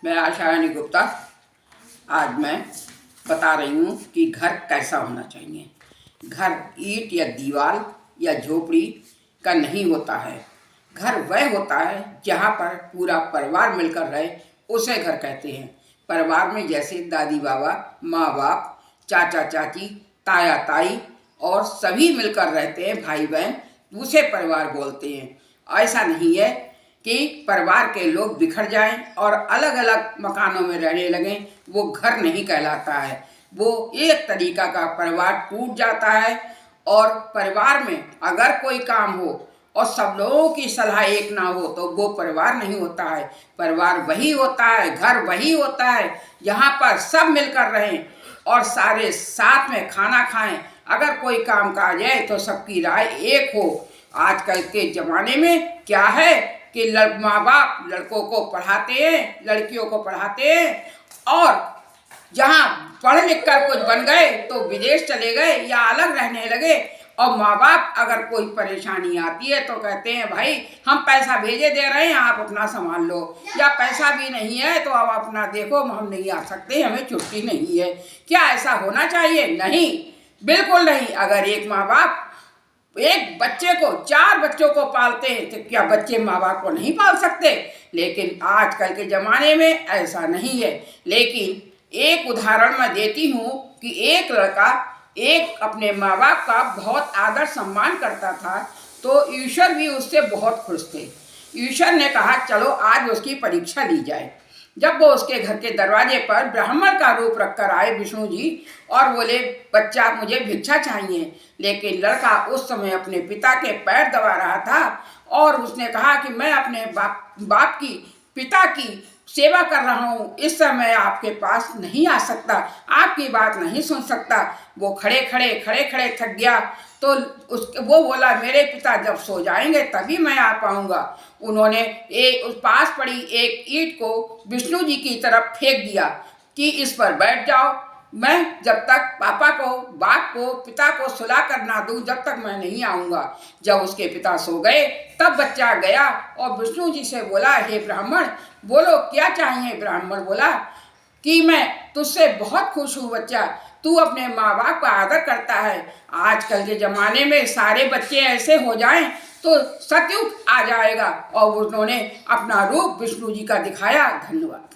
मैं आशा रानी गुप्ता। आज मैं बता रही हूँ कि घर कैसा होना चाहिए। घर ईंट या दीवार या झोपड़ी का नहीं होता है। घर वह होता है जहाँ पर पूरा परिवार मिलकर रहे, उसे घर कहते हैं। परिवार में जैसे दादी बाबा, माँ बाप, चाचा चाची, ताया ताई और सभी मिलकर रहते हैं, भाई बहन, उसे परिवार बोलते हैं। ऐसा नहीं है कि परिवार के लोग बिखर जाएं और अलग अलग मकानों में रहने लगें, वो घर नहीं कहलाता है। वो एक तरीका का परिवार टूट जाता है। और परिवार में अगर कोई काम हो और सब लोगों की सलाह एक ना हो तो वो परिवार नहीं होता है। परिवार वही होता है, घर वही होता है जहाँ पर सब मिलकर रहें और सारे साथ में खाना खाएं। अगर कोई काम काज है तो सबकी राय एक हो। आजकल के ज़माने में क्या है कि माँ बाप लड़कों को पढ़ाते हैं, लड़कियों को पढ़ाते हैं, और जहाँ पढ़ लिख कर कुछ बन गए तो विदेश चले गए या अलग रहने लगे। और माँ बाप अगर कोई परेशानी आती है तो कहते हैं भाई हम पैसा भेजे दे रहे हैं, आप अपना संभाल लो, या पैसा भी नहीं है तो अब अपना देखो, हम नहीं आ सकते, हमें छुट्टी नहीं है। क्या ऐसा होना चाहिए? नहीं, बिल्कुल नहीं। अगर एक माँ बाप एक बच्चे को, 4 बच्चों को पालते हैं तो क्या बच्चे माँ बाप को नहीं पाल सकते? लेकिन आजकल के ज़माने में ऐसा नहीं है। लेकिन एक उदाहरण मैं देती हूँ कि एक लड़का एक अपने माँ बाप का बहुत आदर सम्मान करता था, तो ईश्वर भी उससे बहुत खुश थे। ईश्वर ने कहा चलो आज उसकी परीक्षा ली जाए। जब वो उसके घर के दरवाजे पर ब्राह्मण का रूप रखकर आए विष्णु जी और बोले बच्चा मुझे भिक्षा चाहिए, लेकिन लड़का उस समय अपने पिता के पैर दबा रहा था और उसने कहा कि मैं अपने बाप की, पिता की सेवा कर रहा हूँ, इस समय आपके पास नहीं आ सकता, आपकी बात नहीं सुन सकता। वो खड़े खड़े थक गया तो वो बोला मेरे पिता जब सो जाएंगे तभी मैं आ पाऊंगा। उन्होंने उस पास पड़ी एक ईंट को विष्णु जी की तरफ फेंक दिया कि इस पर बैठ जाओ, मैं जब तक पापा को, बाप को, पिता को सुला कर ना दूं जब तक मैं नहीं आऊँगा। जब उसके पिता सो गए तब बच्चा गया और विष्णु जी से बोला हे ब्राह्मण बोलो क्या चाहिए? ब्राह्मण बोला कि मैं तुझसे बहुत खुश हूँ बच्चा, तू अपने माँ बाप का आदर करता है। आजकल के ज़माने में सारे बच्चे ऐसे हो जाएं तो सतयुग आ जाएगा। और उन्होंने अपना रूप विष्णु जी का दिखाया। धन्यवाद।